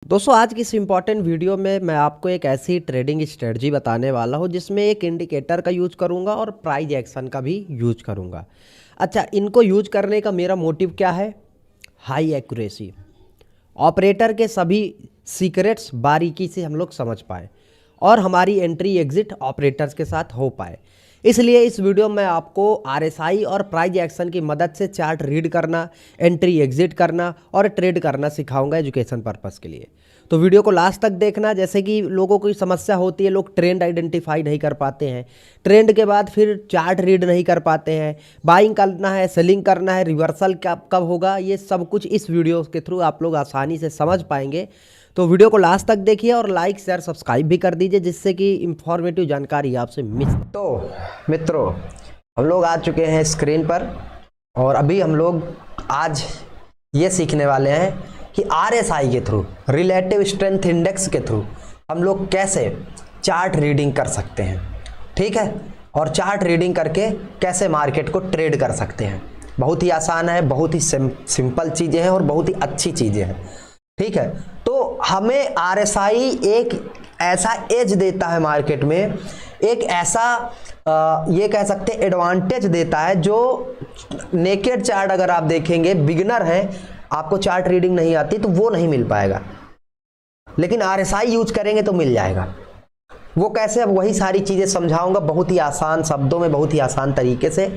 दोस्तों आज की इस इम्पॉर्टेंट वीडियो में मैं आपको एक ऐसी ट्रेडिंग स्ट्रेटजी बताने वाला हूं जिसमें एक इंडिकेटर का यूज करूंगा और प्राइस एक्शन का भी यूज करूंगा। अच्छा, इनको यूज करने का मेरा मोटिव क्या है? हाई एक्यूरेसी, ऑपरेटर के सभी सीक्रेट्स बारीकी से हम लोग समझ पाए और हमारी एंट्री एग्जिट ऑपरेटर्स के साथ हो पाए। इसलिए इस वीडियो में आपको आरएसआई और प्राइस एक्शन की मदद से चार्ट रीड करना, एंट्री एग्जिट करना और ट्रेड करना सिखाऊंगा एजुकेशन पर्पस के लिए। तो वीडियो को लास्ट तक देखना। जैसे कि लोगों को समस्या होती है, लोग ट्रेंड आइडेंटिफाई नहीं कर पाते हैं, ट्रेंड के बाद फिर चार्ट रीड नहीं कर पाते हैं, बाइंग करना है, सेलिंग करना है, रिवर्सल कब होगा, ये सब कुछ इस वीडियो के थ्रू आप लोग आसानी से समझ पाएंगे। तो वीडियो को लास्ट तक देखिए और लाइक शेयर सब्सक्राइब भी कर दीजिए जिससे कि इंफॉर्मेटिव जानकारी आपसे मिस। तो मित्रों, हम लोग आ चुके हैं स्क्रीन पर और अभी हम लोग आज ये सीखने वाले हैं कि आरएसआई के थ्रू, रिलेटिव स्ट्रेंथ इंडेक्स के थ्रू हम लोग कैसे चार्ट रीडिंग कर सकते हैं। ठीक है, और चार्ट रीडिंग करके कैसे मार्केट को ट्रेड कर सकते हैं। बहुत ही आसान है, बहुत ही सिंपल चीज़ें हैं और बहुत ही अच्छी चीज़ें हैं। ठीक है, तो हमें आरएसआई एक ऐसा एज देता है मार्केट में, एक ऐसा ये कह सकते हैं एडवांटेज देता है जो नेकेड चार्ट अगर आप देखेंगे, बिगिनर हैं, आपको चार्ट रीडिंग नहीं आती तो वो नहीं मिल पाएगा, लेकिन आरएसआई यूज करेंगे तो मिल जाएगा। वो कैसे, अब वही सारी चीजें समझाऊंगा बहुत ही आसान शब्दों में, बहुत ही आसान तरीके से।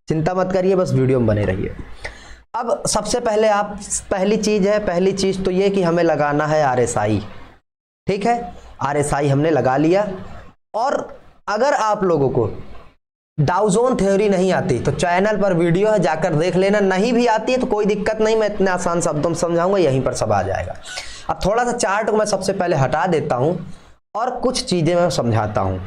चिंता मत करिए, बस वीडियो में बने रहिए। अब सबसे पहले पहली चीज तो ये कि हमें लगाना है आरएसआई। ठीक है, आरएसआई हमने लगा लिया। और अगर आप लोगों को डाउ जोन थ्योरी नहीं आती तो चैनल पर वीडियो है, जाकर देख लेना। नहीं भी आती है तो कोई दिक्कत नहीं, मैं इतने आसान शब्दों में समझाऊंगा, यहीं पर सब आ जाएगा। अब थोड़ा सा चार्ट को मैं सबसे पहले हटा देता हूं और कुछ चीजें मैं समझाता हूं।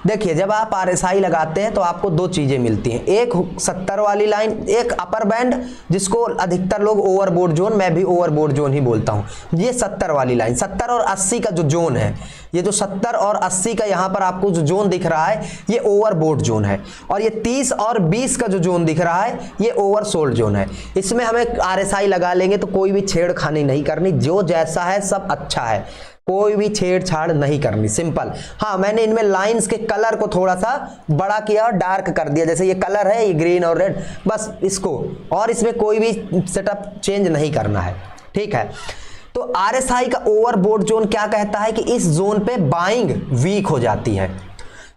देखिए, जब आप आरएसआई लगाते हैं तो आपको दो चीजें मिलती हैं, एक 70 वाली लाइन, एक अपर बैंड जिसको अधिकतर लोग ओवरबोट जोन, मैं भी ओवरबोट जोन ही बोलता हूं। ये 70 वाली लाइन, 70 और 80 का जो जोन है, ये जो 70 और 80 का यहाँ पर आपको जो जोन दिख रहा है ये ओवरबोट जोन है, और ये 30 और 20 का जो जोन दिख रहा है ये ओवरसोल्ड जोन है। इसमें हमें आरएसआई लगा लेंगे तो कोई भी छेड़खानी नहीं करनी, जो जैसा है सब अच्छा है, कोई भी छेड़छाड़ नहीं करनी, सिंपल। हाँ, मैंने इनमें लाइंस के कलर को थोड़ा सा बड़ा किया और डार्क कर दिया, जैसे ये कलर है ये ग्रीन और रेड, बस इसको, और इसमें कोई भी सेटअप चेंज नहीं करना है। ठीक है, तो आरएसआई का ओवरबोट जोन क्या कहता है कि इस जोन पे बाइंग वीक हो जाती है।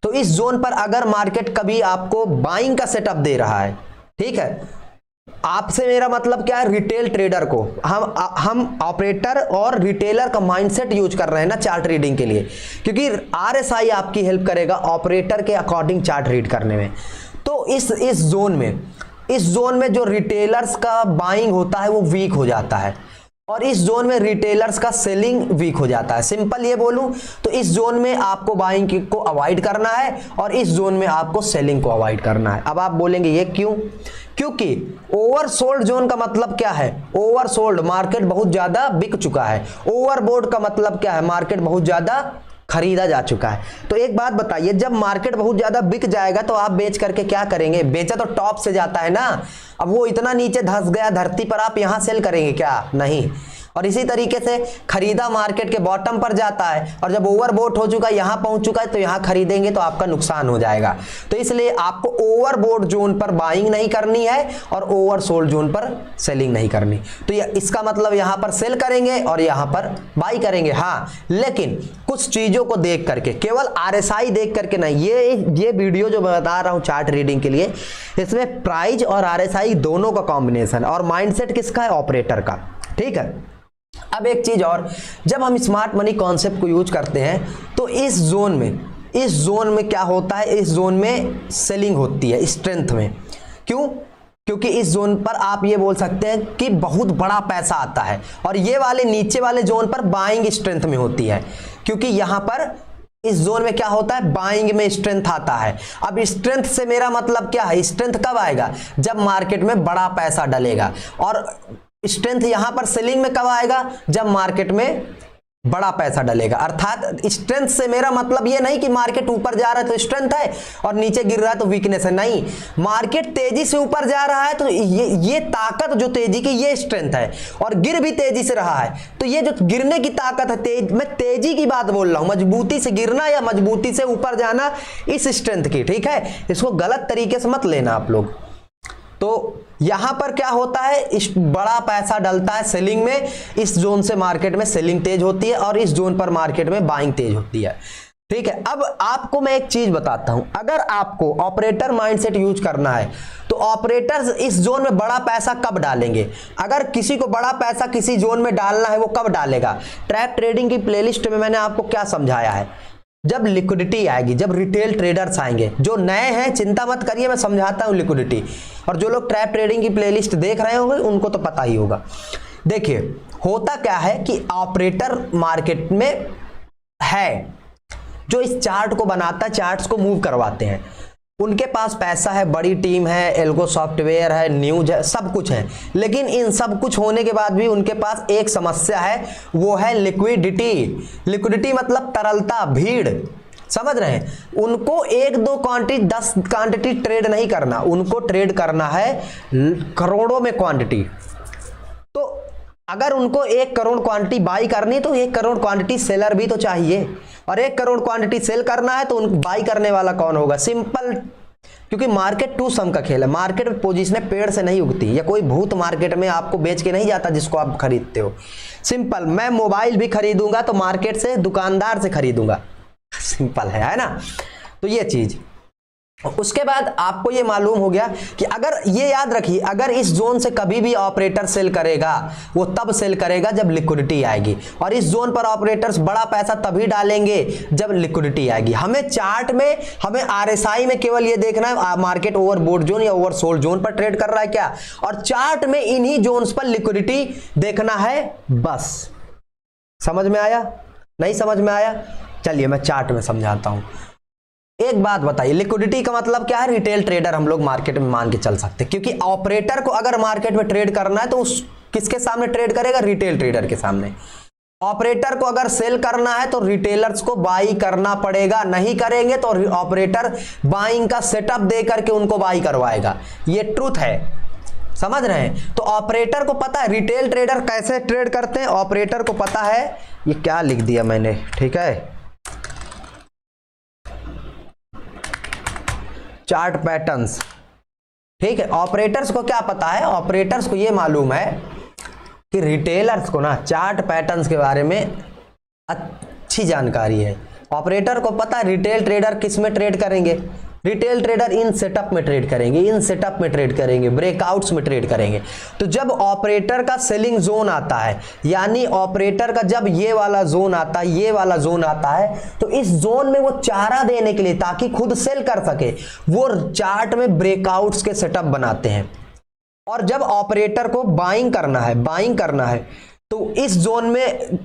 तो इस जोन पर अगर मार्केट कभी आपको बाइंग का सेटअप दे रहा है, ठीक है, आपसे मेरा मतलब क्या है, रिटेल ट्रेडर को, हम ऑपरेटर और रिटेलर का माइंडसेट यूज कर रहे हैं ना चार्ट रीडिंग के लिए, क्योंकि आरएसआई आपकी हेल्प करेगा ऑपरेटर के अकॉर्डिंग चार्ट रीड करने में। तो इस जोन में जो रिटेलर्स का बाइंग होता है वो वीक हो जाता है और इस जोन में रिटेलर्स का सेलिंग वीक हो जाता है। सिंपल ये बोलूं तो इस जोन में आपको बाइंग को अवॉइड करना है और इस जोन में आपको सेलिंग को अवॉइड करना है। अब आप बोलेंगे ये क्यों? क्योंकि ओवरसोल्ड जोन का मतलब क्या है? ओवरसोल्ड, मार्केट बहुत ज्यादा बिक चुका है। ओवरबोट का मतलब क्या है? मार्केट बहुत ज्यादा खरीदा जा चुका है। तो एक बात बताइए, जब मार्केट बहुत ज्यादा बिक जाएगा तो आप बेच करके क्या करेंगे? बेचा तो टॉप से जाता है ना, अब वो इतना नीचे धंस गया धरती पर, आप यहां सेल करेंगे क्या? नहीं। और इसी तरीके से खरीदा मार्केट के बॉटम पर जाता है और जब ओवरबोट हो चुका है, यहां पहुंच चुका है, तो यहां खरीदेंगे तो आपका नुकसान हो जाएगा। तो इसलिए आपको ओवरबोट जोन पर बाइंग नहीं करनी है और ओवरसोल्ड जोन पर सेलिंग नहीं करनी। तो इसका मतलब यहां पर सेल करेंगे और यहां पर बाई करेंगे। हाँ, लेकिन कुछ चीजों को देख करके, केवल आरएसआई देख करके नहीं। ये वीडियो जो मैं बता रहा हूं चार्ट रीडिंग के लिए, इसमें प्राइस और आरएसआई दोनों का कॉम्बिनेशन और माइंडसेट किसका है? ऑपरेटर का। ठीक है, अब एक चीज और, जब हम स्मार्ट मनी कॉन्सेप्ट को यूज करते हैं तो इस जोन में क्या होता है? इस जोन में सेलिंग होती है स्ट्रेंथ में। क्यों? क्योंकि इस जोन पर आप ये बोल सकते हैं कि बहुत बड़ा पैसा आता है और ये वाले नीचे वाले जोन पर बाइंग स्ट्रेंथ में होती है, क्योंकि यहां पर इस जोन में क्या होता है? बाइंग में स्ट्रेंथ आता है। अब स्ट्रेंथ से मेरा मतलब क्या है? स्ट्रेंथ कब आएगा? जब मार्केट में बड़ा पैसा डलेगा। और स्ट्रेंथ यहां पर सेलिंग में कब आएगा? जब मार्केट में बड़ा पैसा डलेगा। अर्थात स्ट्रेंथ से मेरा मतलब ये नहीं कि मार्केट ऊपर जा रहा है तो स्ट्रेंथ है और नीचे गिर रहा है तो वीकनेस है, नहीं। मार्केट तेजी से ऊपर जा रहा है तो ये ताकत जो तेजी की ये स्ट्रेंथ है, और गिर भी तेजी से रहा है तो ये जो गिरने की ताकत है, मैं तेजी की बात बोल रहा हूं, मजबूती से गिरना या मजबूती से ऊपर जाना, इस स्ट्रेंथ की, ठीक है। इसको गलत तरीके से मत लेना आप लोग। तो यहां पर क्या होता है, इस बड़ा पैसा डलता है सेलिंग में, इस जोन से मार्केट में सेलिंग तेज होती है और इस जोन पर मार्केट में बाइंग तेज होती है, ठीक है। अब आपको मैं एक चीज बताता हूं, अगर आपको ऑपरेटर माइंडसेट यूज करना है तो ऑपरेटर्स इस जोन में बड़ा पैसा कब डालेंगे, अगर किसी को बड़ा पैसा किसी जोन में डालना है वो कब डालेगा। ट्रैप ट्रेडिंग की प्लेलिस्ट में मैंने आपको क्या समझाया है, जब लिक्विडिटी आएगी, जब रिटेल ट्रेडर्स आएंगे, जो नए हैं चिंता मत करिए, मैं समझाता हूं लिक्विडिटी, और जो लोग ट्रैप ट्रेडिंग की प्लेलिस्ट देख रहे होंगे उनको तो पता ही होगा। देखिए होता क्या है कि ऑपरेटर मार्केट में है जो इस चार्ट को बनाता है, चार्ट्स को मूव करवाते हैं, उनके पास पैसा है, बड़ी टीम है, एल्गो सॉफ्टवेयर है, न्यूज है, सब कुछ है, लेकिन इन सब कुछ होने के बाद भी उनके पास एक समस्या है, वो है लिक्विडिटी। लिक्विडिटी मतलब तरलता, भीड़, समझ रहे हैं। उनको 1-2 क्वांटिटी 10 क्वांटिटी ट्रेड नहीं करना, उनको ट्रेड करना है करोड़ों में क्वांटिटी। तो अगर उनको 1 करोड़ क्वांटिटी बाई करनी तो 1 करोड़ क्वांटिटी सेलर भी तो चाहिए, और 1 करोड़ क्वांटिटी सेल करना है तो उनको बाई करने वाला कौन होगा, सिंपल। क्योंकि मार्केट टू सम का खेल है, मार्केट में पोजीशनें पेड़ से नहीं उगती, या कोई भूत मार्केट में आपको बेच के नहीं जाता जिसको आप खरीदते हो। सिंपल, मैं मोबाइल भी खरीदूंगा तो मार्केट से, दुकानदार से खरीदूंगा, सिंपल है ना। तो ये चीज, उसके बाद आपको ये मालूम हो गया कि अगर ये याद रखिए, अगर इस जोन से कभी भी ऑपरेटर सेल करेगा वो तब सेल करेगा जब लिक्विडिटी आएगी, और इस जोन पर ऑपरेटर्स बड़ा पैसा तभी डालेंगे जब लिक्विडिटी आएगी। हमें चार्ट में, हमें आरएसआई में केवल ये देखना है मार्केट ओवरबोट जोन या ओवरसोल्ड जोन पर ट्रेड कर रहा है क्या, और चार्ट में इन्हीं जोन्स पर लिक्विडिटी देखना है, बस। समझ में आया, नहीं समझ में आया? चलिए मैं चार्ट में समझाता हूं। एक बात बताइए, लिक्विडिटी का मतलब क्या है, रिटेल ट्रेडर हम लोग मार्केट में मान के चल सकते हैं, क्योंकि ऑपरेटर को अगर मार्केट में ट्रेड करना है तो उस किसके सामने ट्रेड करेगा, रिटेल ट्रेडर के सामने। ऑपरेटर को अगर सेल करना है तो रिटेलर्स को बाई करना पड़ेगा, नहीं करेंगे तो ऑपरेटर बाइंग का सेटअप दे करके उनको बाई करवाएगा, ये ट्रूथ है, समझ रहे हैं। तो ऑपरेटर को पता है रिटेल ट्रेडर कैसे ट्रेड करते हैं, ऑपरेटर को पता है। ये क्या लिख दिया मैंने, ठीक है, चार्ट पैटर्न्स, ठीक है। ऑपरेटर्स को क्या पता है, ऑपरेटर्स को यह मालूम है कि रिटेलर्स को ना चार्ट पैटर्न्स के बारे में अच्छी जानकारी है। ऑपरेटर को पता है रिटेल ट्रेडर किस में ट्रेड करेंगे, रिटेल ट्रेडर इन सेटअप में ट्रेड करेंगे, इन सेटअप में ट्रेड करेंगे, ब्रेकआउट्स में ट्रेड करेंगे। तो जब ऑपरेटर का सेलिंग जोन आता है, यानी ऑपरेटर का जब ये वाला जोन आता है, ये वाला जोन आता है, तो इस जोन में वो चारा देने के लिए, ताकि खुद सेल कर सके, वो चार्ट में ब्रेकआउट्स के सेटअप बनाते हैं। और जब ऑपरेटर को बाइंग करना है तो इस जोन में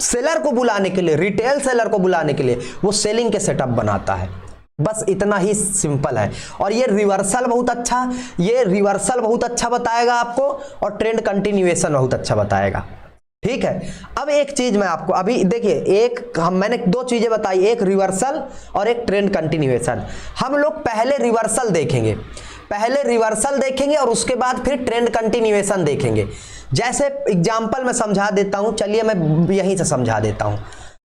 सेलर को बुलाने के लिए, रिटेल सेलर को बुलाने के लिए वो सेलिंग के सेटअप बनाता है। बस इतना ही सिंपल है। और ये रिवर्सल बहुत अच्छा बताएगा आपको, और ट्रेंड कंटिन्यूएशन बहुत अच्छा बताएगा, ठीक है। अब एक चीज मैं आपको अभी देखिए, मैंने 2 चीजें बताई, एक रिवर्सल और एक ट्रेंड कंटिन्यूएशन। हम लोग पहले रिवर्सल देखेंगे और उसके बाद फिर ट्रेंड कंटिन्यूएशन देखेंगे। जैसे एग्जांपल मैं समझा देता हूं, चलिए मैं यहीं से समझा देता हूं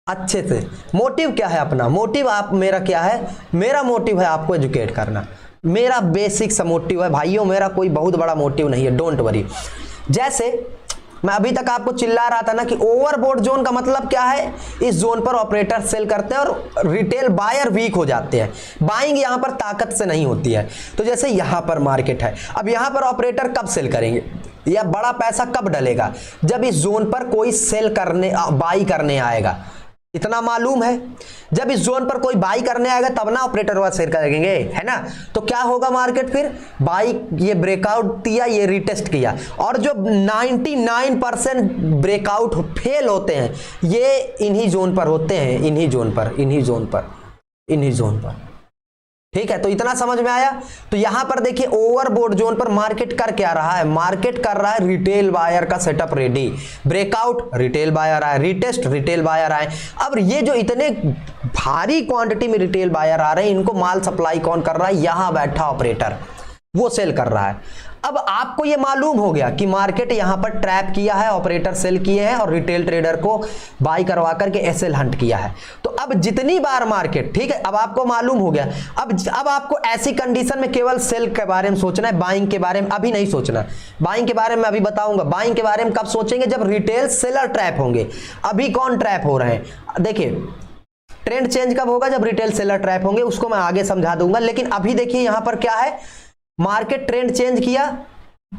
अच्छे से। मोटिव क्या है अपना, मोटिव मेरा क्या है, मेरा मोटिव है आपको एजुकेट करना, मेरा बेसिक सा मोटिव है भाइयों, मेरा कोई बहुत बड़ा मोटिव नहीं है, डोंट वरी। जैसे मैं अभी तक आपको चिल्ला रहा था ना कि ओवरबोट जोन का मतलब क्या है, इस जोन पर ऑपरेटर सेल करते हैं और रिटेल बायर वीक हो जाते हैं, बाइंग यहां पर ताकत से नहीं होती है। तो जैसे यहां पर मार्केट है, अब यहां पर ऑपरेटर कब सेल करेंगे या बड़ा पैसा कब डलेगा, जब इस जोन पर कोई बाई करने आएगा, इतना मालूम है। जब इस जोन पर कोई बाई करने आएगा तब ना ऑपरेटर वहां सेल करेंगे, है ना। तो क्या होगा, मार्केट फिर बाई, ये ब्रेकआउट किया, ये रिटेस्ट किया, और जो 99% ब्रेकआउट फेल होते हैं ये इन्हीं जोन पर होते हैं, इन्हीं जोन पर। ठीक है, तो इतना समझ में आया। तो यहां पर देखिए ओवरबोट जोन पर मार्केट कर क्या रहा है, मार्केट कर रहा है रिटेल बायर का setup ready, breakout retail buyer आए, रिटेस्ट रिटेल बायर आए। अब ये जो इतने भारी क्वांटिटी में रिटेल बायर आ रहे हैं, इनको माल सप्लाई कौन कर रहा है, यहां बैठा ऑपरेटर, वो सेल कर रहा है। अब आपको ये मालूम हो गया कि मार्केट यहां पर ट्रैप किया है, ऑपरेटर सेल किए हैं और रिटेल ट्रेडर को बाई करवा करके एसएल हंट किया है। तो अब जितनी बार मार्केट, ठीक है, अब आपको मालूम हो गया। अब आपको ऐसी कंडीशन में केवल सेल के बारे में सोचना है, बाइंग के बारे में अभी नहीं सोचना। बाइंग के बारे में अभी बताऊंगा। बाइंग के बारे में कब सोचेंगे, जब रिटेल सेलर ट्रैप होंगे। अभी कौन ट्रैप हो रहे हैं, देखिए ट्रेंड चेंज कब होगा, जब रिटेल सेलर ट्रैप होंगे, उसको मैं आगे समझा दूंगा। लेकिन अभी देखिए यहां पर क्या है, मार्केट ट्रेंड चेंज किया,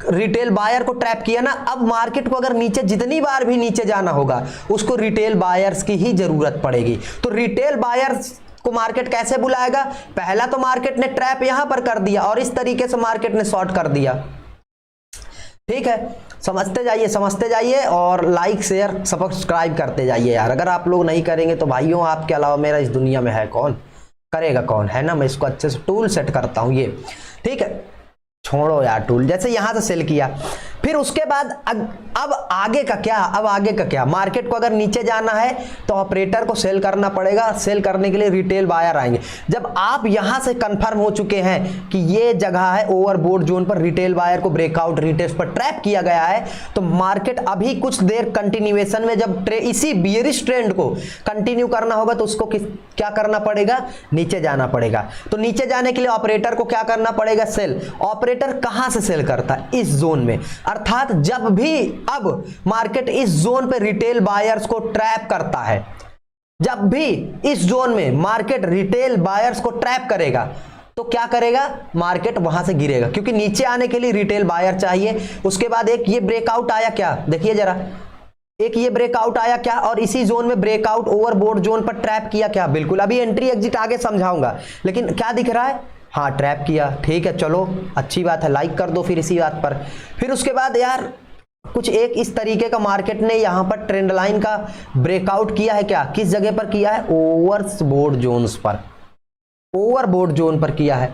रिटेल बायर को ट्रैप किया ना। अब मार्केट को अगर नीचे जितनी बार भी नीचे जाना होगा, उसको रिटेल बायर्स की ही जरूरत पड़ेगी। तो रिटेल बायर्स को मार्केट कैसे बुलाएगा, पहला तो मार्केट ने ट्रैप यहां पर कर दिया और इस तरीके से मार्केट ने शॉर्ट कर दिया। ठीक है, समझते जाइए और लाइक शेयर सब्सक्राइब करते जाइए यार। अगर आप लोग नहीं करेंगे तो भाइयों आपके अलावा मेरा इस दुनिया में है कौन, करेगा कौन, है ना। मैं इसको अच्छे से टूल सेट करता हूं ये, ठीक है, छोड़ो यार टूल। जैसे यहां से सेल किया, फिर उसके बाद अब आगे का क्या, अब आगे का क्या, मार्केट को अगर नीचे जाना है तो ऑपरेटर को सेल करना पड़ेगा। सेल करने के लिए रिटेल बायर आएंगे। जब आप यहां से कंफर्म हो चुके हैं कि ये जगह है ओवरबोट जोन पर, रिटेल बायर को ब्रेकआउट रिटेस्ट पर ट्रैप किया गया है, तो मार्केट अभी कुछ देर कंटिन्यूएशन में जब इसी बियरिश ट्रेंड को कंटिन्यू करना होगा तो उसको क्या करना पड़ेगा, नीचे जाना पड़ेगा। तो नीचे जाने के लिए ऑपरेटर को क्या करना पड़ेगा, सेल। ऑपरेटर कहां से सेल करता है, इस जोन में। अर्थात जब भी अब मार्केट इस जोन पे रिटेल बायर्स को ट्रैप करता है, जब भी इस जोन में मार्केट रिटेल बायर्स को ट्रैप करेगा तो क्या करेगा, मार्केट वहां से गिरेगा, क्योंकि नीचे आने के लिए रिटेल बायर चाहिए। उसके बाद एक ये ब्रेकआउट आया, क्या देखिए जरा, एक ये ब्रेकआउट आया क्या, और इसी जोन में ब्रेकआउट ओवरबोट जोन पर ट्रैप किया क्या, बिल्कुल। अभी एंट्री एग्जिट आगे समझाऊंगा, लेकिन क्या दिख रहा है, हाँ ट्रैप किया। ठीक है, चलो अच्छी बात है, लाइक कर दो फिर इसी बात पर। फिर उसके बाद यार कुछ एक इस तरीके का मार्केट ने यहां पर ट्रेंड लाइन का ब्रेकआउट किया है, क्या, किस जगह पर किया है, ओवरबोट जोन्स पर, ओवरबोट जोन पर किया है।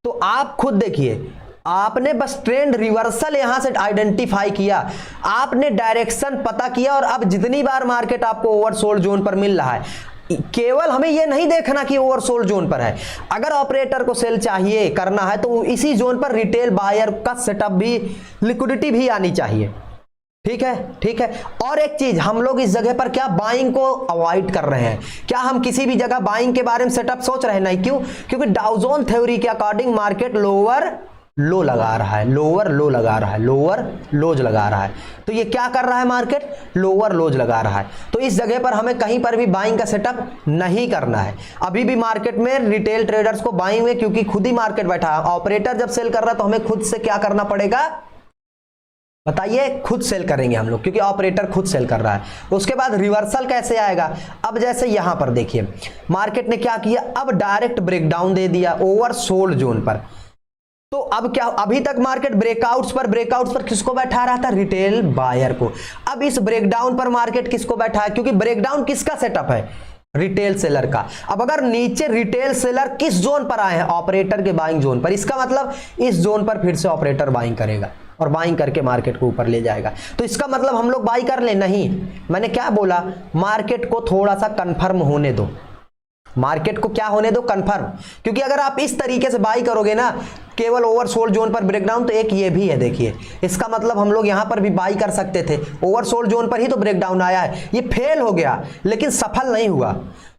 तो आप खुद देखिए, आपने बस ट्रेंड रिवर्सल यहां से आइडेंटिफाई किया, आपने डायरेक्शन पता किया, और अब जितनी बार मार्केट आपको ओवरसोल्ड जोन पर मिल रहा है, केवल हमें यह नहीं देखना कि ओवरसोल्ड जोन पर है। अगर ऑपरेटर को सेल चाहिए करना है तो इसी जोन पर रिटेल बायर का सेटअप भी, लिक्विडिटी भी आनी चाहिए। ठीक है, ठीक है। और एक चीज, हम लोग इस जगह पर क्या बाइंग को अवॉइड कर रहे हैं, क्या हम किसी भी जगह बाइंग के बारे में सेटअप सोच रहे हैं, नहीं। क्यों, क्योंकि डाउ जोन थ्योरी के अकॉर्डिंग मार्केट लोअर लो लगा रहा है, लोअर लो लगा रहा है, लोअर लोज लगा रहा है। तो ये क्या कर रहा है, मार्केट लोअर लोज लगा रहा है। तो इस जगह पर हमें कहीं पर भी बाइंग का सेटअप नहीं करना है। अभी भी मार्केट में रिटेल ट्रेडर्स को बाइंग में, क्योंकि खुद ही मार्केट बैठा है, ऑपरेटर जब सेल कर रहा है तो हमें खुद से क्या करना पड़ेगा, बताइए, खुद सेल करेंगे हम लोग, क्योंकि ऑपरेटर खुद सेल कर रहा है। उसके बाद रिवर्सल कैसे आएगा, अब जैसे यहां पर देखिए मार्केट ने क्या किया, अब डायरेक्ट ब्रेकडाउन दे दिया ओवरसोल्ड जोन पर। तो अब क्या, अभी तक मार्केट ब्रेकआउट्स पर किसको बैठा रहा था, रिटेल बायर को। अब इस ब्रेकडाउन पर मार्केट किसको बैठा है, क्योंकि ब्रेकडाउन किसका सेटअप है, रिटेल सेलर का। अब अगर नीचे रिटेल सेलर किस जोन पर आए हैं, ऑपरेटर के बाइंग जोन पर, इसका मतलब इस जोन पर फिर से ऑपरेटर बाइंग करेगा और बाइंग करके मार्केट को ऊपर ले जाएगा। तो इसका मतलब हम लोग बाई कर ले, नहीं। मैंने क्या बोला, मार्केट को थोड़ा सा कंफर्म होने दो, मार्केट को क्या होने दो, कंफर्म। क्योंकि अगर आप इस तरीके से बाई करोगे ना, केवल ओवरसोल्ड जोन पर ब्रेकडाउन, तो एक ये भी है, देखिए इसका मतलब हम लोग यहां पर भी बाई कर सकते थे, ओवरसोल्ड जोन पर ही तो ब्रेकडाउन आया है। ये फेल हो गया, लेकिन सफल नहीं हुआ।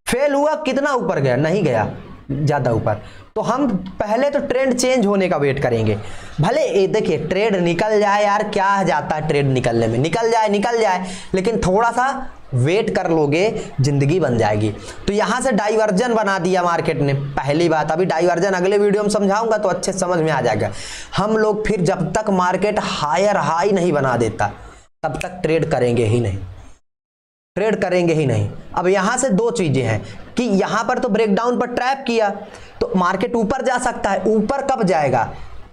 फेल हुआ, कितना ऊपर गया, नहीं गया ज्यादा ऊपर। तो हम पहले तो ट्रेंड चेंज होने का वेट करेंगे। भले देखिए ट्रेड निकल जाए यार, क्या जाता है ट्रेड निकलने में, निकल जाए, लेकिन थोड़ा सा वेट कर लोगे, जिंदगी बन जाएगी। तो यहां से डाइवर्जन बना दिया मार्केट ने, पहली बात। अभी डाइवर्जन अगले वीडियो में समझाऊंगा तो अच्छे समझ में आ जाएगा। हम लोग फिर जब तक मार्केट हायर हाई नहीं बना देता तब तक ट्रेड करेंगे ही नहीं, ट्रेड करेंगे ही नहीं। अब यहां से दो चीजें हैं कि यहां पर तो ब्रेकडाउन पर ट्रैप किया तो मार्केट ऊपर जा सकता है, ऊपर कब जाएगा,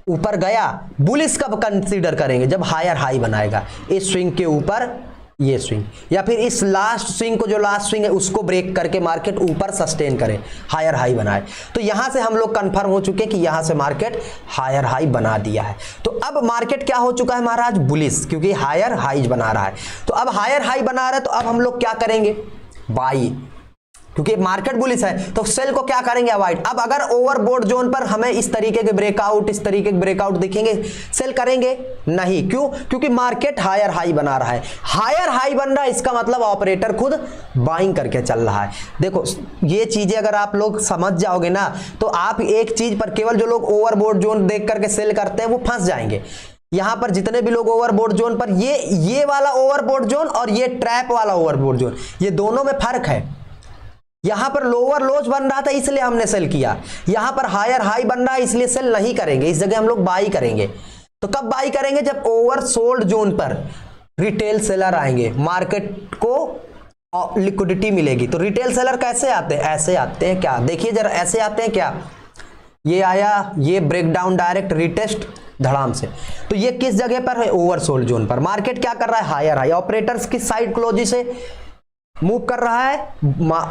ऊपर गया, बुलिश कब कंसीडर करेंगे, जब हायर हाई बनाएगा, इस स्विंग के ऊपर ये स्विंग, या फिर इस लास्ट स्विंग को, जो लास्ट स्विंग है उसको ब्रेक करके मार्केट ऊपर सस्टेन करे, हायर हाई बनाए। तो यहां से हम लोग कंफर्म हो चुके कि यहां से मार्केट हायर हाई बना दिया है। तो अब मार्केट क्या हो चुका है महाराज, बुलिश, क्योंकि हायर हाई बना रहा है। तो अब हायर हाई बना रहा है, तो अब हम लोग क्या करेंगे, बाई, क्योंकि मार्केट बुलिश है तो सेल को क्या करेंगे, अवॉइड। अब अगर ओवरबोट जोन पर हमें इस तरीके के ब्रेकआउट, इस तरीके के ब्रेकआउट दिखेंगे, सेल करेंगे नहीं, क्यों, क्योंकि मार्केट हायर हाई बना रहा है। हायर हाई बन रहा है, इसका मतलब ऑपरेटर खुद बाइंग करके चल रहा है। देखो ये चीजें अगर आप लोग समझ जाओगे ना, तो आप एक चीज पर, केवल जो लोग ओवरबोट जोन देख करके सेल करते हैं वो फंस जाएंगे। यहां पर जितने भी लोग ओवरबोट जोन पर, ये वाला ओवरबोट जोन और ये ट्रैप वाला ओवरबोट जोन, ये दोनों में फर्क है। यहां पर लोअर लोज बन रहा था इसलिए हमने सेल किया, यहां पर हायर हाई बन रहा है इसलिए सेल नहीं करेंगे, इस जगह हम लोग बाई करेंगे। तो कब बाई करेंगे, जब ओवर सोल्ड जोन पर रिटेल सेलर आएंगे, मार्केट को लिक्विडिटी मिलेगी। तो रिटेल सेलर कैसे आते हैं, ऐसे आते हैं क्या, देखिए जरा, ऐसे आते हैं क्या, ये आया, ये ब्रेकडाउन डायरेक्ट रिटेस्ट धड़ाम से। तो ये किस जगह पर है, ओवर सोल्ड जोन पर। मार्केट क्या कर रहा है, हायर हाई, ऑपरेटर्स की साइड क्लोजी से मूव कर रहा है,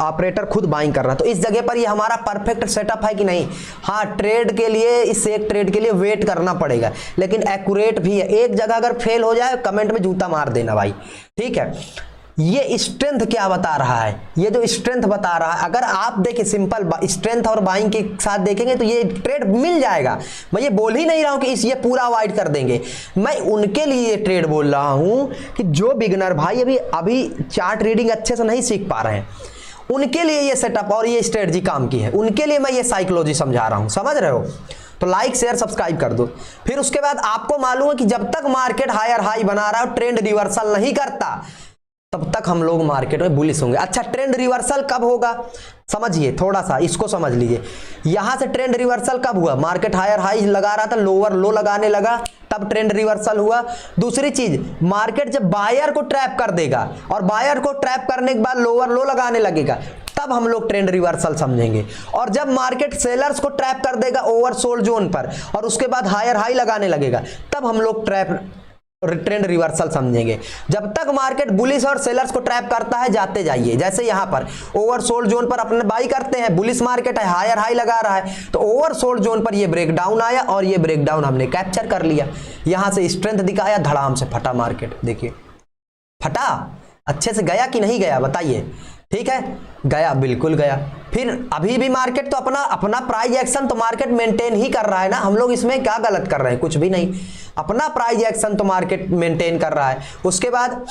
ऑपरेटर खुद बाइंग कर रहा है। तो इस जगह पर ये हमारा परफेक्ट सेटअप है कि नहीं। हाँ, ट्रेड के लिए, इस एक ट्रेड के लिए वेट करना पड़ेगा, लेकिन एक्यूरेट भी है। एक जगह अगर फेल हो जाए कमेंट में जूता मार देना भाई, ठीक है। ये स्ट्रेंथ क्या बता रहा है, ये जो स्ट्रेंथ बता रहा है, अगर आप देखिए सिंपल स्ट्रेंथ और बाइंग के साथ देखेंगे तो ये ट्रेड मिल जाएगा। मैं ये बोल ही नहीं रहा हूं कि ये पूरा अवॉइड कर देंगे, मैं उनके लिए ये ट्रेड बोल रहा हूं कि जो बिगनर भाई अभी चार्ट रीडिंग अच्छे से नहीं सीख पा रहे हैं, उनके लिए ये सेटअप और ये स्ट्रेटजी काम की है, उनके लिए मैं ये साइकोलॉजी समझा रहा हूं, समझ रहे हो। तो लाइक शेयर सब्सक्राइब कर दो। फिर उसके बाद आपको मालूम है कि जब तक मार्केट हायर हाई बना रहा है, ट्रेंड रिवर्सल नहीं करता, तब तक हम लोग मार्केट में बुलिश होंगे। अच्छा, ट्रेंड रिवर्सल कब होगा, समझिए थोड़ा सा इसको समझ लीजिए। यहां से ट्रेंड रिवर्सल कब हुआ, मार्केट हायर हाई लगा रहा था, लोअर लो लगाने लगा, तब ट्रेंड रिवर्सल हुआ। दूसरी चीज, मार्केट जब बायर को ट्रैप कर देगा और बायर को ट्रैप करने के बाद लोअर लो लगाने लगेगा, तब हम लोग ट्रेंड रिवर्सल समझेंगे। और जब मार्केट सेलर्स को ट्रैप कर देगा ओवर सोल्ड जोन पर और उसके बाद हायर हाई लगाने लगेगा, तब हम लोग ट्रेंड रिवर्सल समझेंगे। जब तक मार्केट बुलिश और सेलर्स को ट्रैप करता है, जाते जाइए। जैसे यहां पर ओवर सोल्ड जोन पर अपने बाई करते हैं, बुलिश मार्केट है, हायर हाई लगा रहा है, तो ओवर सोल्ड जोन पर ये ब्रेकडाउन आया और ये ब्रेकडाउन हमने कैप्चर कर लिया। यहां से स्ट्रेंथ दिखाया, धड़ाम से फटा मार्केट, देखिए फटा, अच्छे से गया कि नहीं गया बताइए, ठीक है, गया, बिल्कुल गया। फिर अभी भी मार्केट तो अपना प्राइस एक्शन तो मार्केट मेंटेन ही कर रहा है ना, हम लोग इसमें क्या गलत कर रहे हैं, कुछ भी नहीं, अपना प्राइस एक्शन तो मार्केट मेंटेन कर रहा है। उसके बाद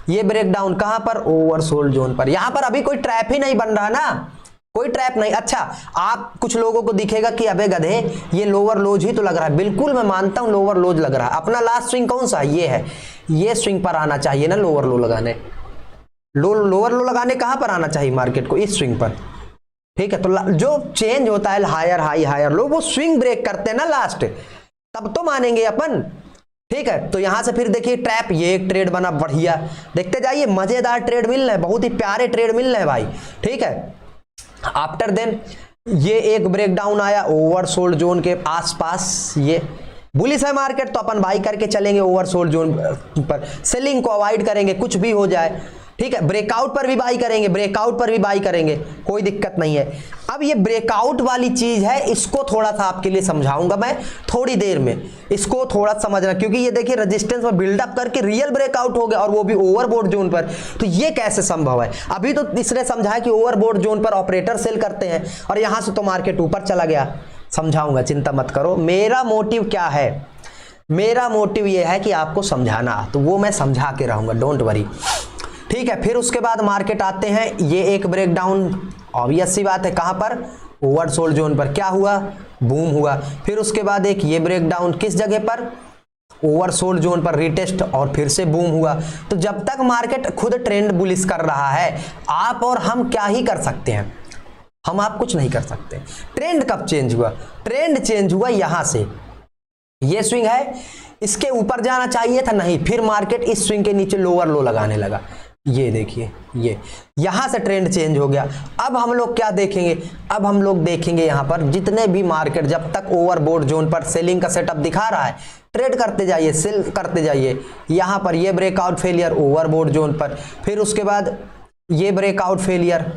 ये ब्रेकडाउन कहां पर, ओवर सोल्ड जोन पर, यहां पर अभी कोई ट्रैप ही नहीं बन रहा ना, कोई ट्रैप नहीं। अच्छा, आप कुछ लोगों को दिखेगा कि अबे गधे ये लोअर लोज ही तो लग रहा है, बिल्कुल मैं मानता हूं लोअर लोज लग रहा है। अपना लास्ट स्विंग कौन सा, ये है, ये स्विंग पर आना चाहिए ना, लोअर लो लगाने, लोअर लो लगाने कहां पर आना चाहिए मार्केट को, इस स्विंग पर, ठीक है। तो जो चेंज होता है हायर हाई हायर लो, वो स्विंग ब्रेक करते हैं ना लास्ट, तब तो मानेंगे अपन, ठीक है। तो यहां से फिर देखिए ट्रैप, ये एक ट्रेड बना बढ़िया, देखते जाइए, मजेदार ट्रेड मिल रहे हैं, बहुत ही प्यारे ट्रेड मिल रहे हैं भाई, ठीक है। आफ्टर देन ये एक ब्रेकडाउन आया ओवर सोल्ड जोन के आसपास, ये बुलिश है मार्केट तो अपन बाई करके चलेंगे ओवर सोल्ड जोन पर, सेलिंग को अवॉइड करेंगे कुछ भी हो जाए, ठीक है। ब्रेकआउट पर भी बाई करेंगे, ब्रेकआउट पर भी बाई करेंगे, कोई दिक्कत नहीं है। अब ये ब्रेकआउट वाली चीज है, इसको थोड़ा सा आपके लिए समझाऊंगा मैं थोड़ी देर में, इसको थोड़ा समझना, क्योंकि ये देखिए रेजिस्टेंस में बिल्डअप करके रियल ब्रेकआउट हो गया और वो भी ओवरबोट जोन पर, तो ये कैसे संभव है। अभी तो इसने समझा कि ओवरबोट जोन पर ऑपरेटर सेल करते हैं और यहां से तो मार्केट ऊपर चला गया, समझाऊंगा, चिंता मत करो। मेरा मोटिव क्या है, मेरा मोटिव ये है कि आपको समझाना, तो वो मैं समझा के रहूंगा, डोंट वरी, ठीक है। फिर उसके बाद मार्केट आते हैं, ये एक ब्रेकडाउन, ऑब्वियस सी बात है, कहां पर, ओवर सोल्ड जोन पर, क्या हुआ, बूम हुआ। फिर उसके बाद एक ये ब्रेकडाउन, किस जगह पर, ओवर सोल्ड जोन पर, रिटेस्ट और फिर से बूम हुआ। तो जब तक मार्केट खुद ट्रेंड बुलिश कर रहा है, आप और हम क्या ही कर सकते हैं, हम आप कुछ नहीं कर सकते। ट्रेंड कब चेंज हुआ, ट्रेंड चेंज हुआ यहां से, ये स्विंग है, इसके ऊपर जाना चाहिए था, नहीं, फिर मार्केट इस स्विंग के नीचे लोअर लो लगाने लगा, ये देखिए, ये यहां से ट्रेंड चेंज हो गया। अब हम लोग क्या देखेंगे, अब हम लोग देखेंगे यहां पर जितने भी मार्केट जब तक ओवरबोट जोन पर सेलिंग का सेटअप दिखा रहा है, ट्रेड करते जाइए, सेल करते जाइए। यहां पर ये ब्रेकआउट फेलियर ओवरबोट जोन पर, फिर उसके बाद ये ब्रेकआउट फेलियर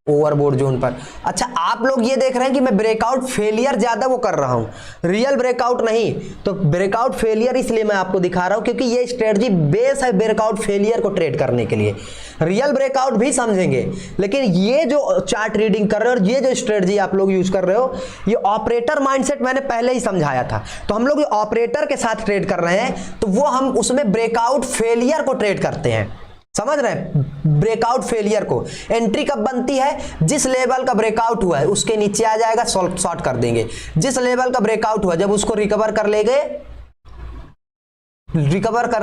ओवरबोट जोन पर। अच्छा, आप लोग ये देख रहे हैं कि मैं ब्रेकआउट फेलियर ज्यादा वो कर रहा हूं, रियल ब्रेकआउट नहीं। तो ब्रेकआउट फेलियर इसलिए मैं आपको दिखा रहा हूं क्योंकि ये स्ट्रेटजी बेस है ब्रेकआउट फेलियर को ट्रेड करने के लिए। रियल ब्रेकआउट भी समझेंगे, लेकिन ये जो चार्ट रीडिंग कर रहे हो और ये जो स्ट्रेटजी आप लोग यूज कर रहे हो, ये ऑपरेटर माइंडसेट मैंने पहले ही समझाया था। तो हम लोग ये ऑपरेटर के साथ ट्रेड कर रहे हैं, तो वो हम उसमें ब्रेकआउट फेलियर को ट्रेड करते हैं। समझ रहे हैं? ब्रेकआउट फेलियर को एंट्री कब बनती है, जिस लेवल का ब्रेकआउट हुआ है उसके नीचे आ जाएगा, शॉर्ट कर देंगे। जिस लेवल का ब्रेकआउट हुआ जब उसको रिकवर कर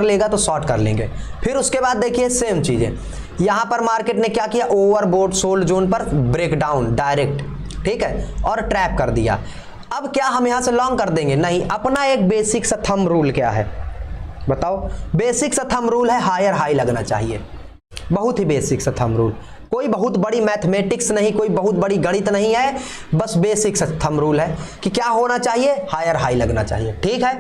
लेगा तो शॉर्ट कर लेंगे। फिर उसके बाद देखिए सेम चीजें, यहां पर मार्केट ने क्या किया, ओवरबोट सोल्ड जोन पर ब्रेकडाउन डायरेक्ट, ठीक है, और ट्रैप कर दिया। अब क्या हम यहां से लॉन्ग कर देंगे? नहीं। अपना एक बेसिक सा थंब रूल क्या है बताओ? बेसिक सा थंब रूल है हायर हाई लगना चाहिए। बहुत ही बेसिक सा थंब रूल, कोई बहुत बड़ी मैथमेटिक्स नहीं, कोई बहुत बड़ी गणित नहीं है, बस बेसिक सा थंब रूल है कि क्या होना चाहिए, हायर हाई लगना चाहिए। ठीक है,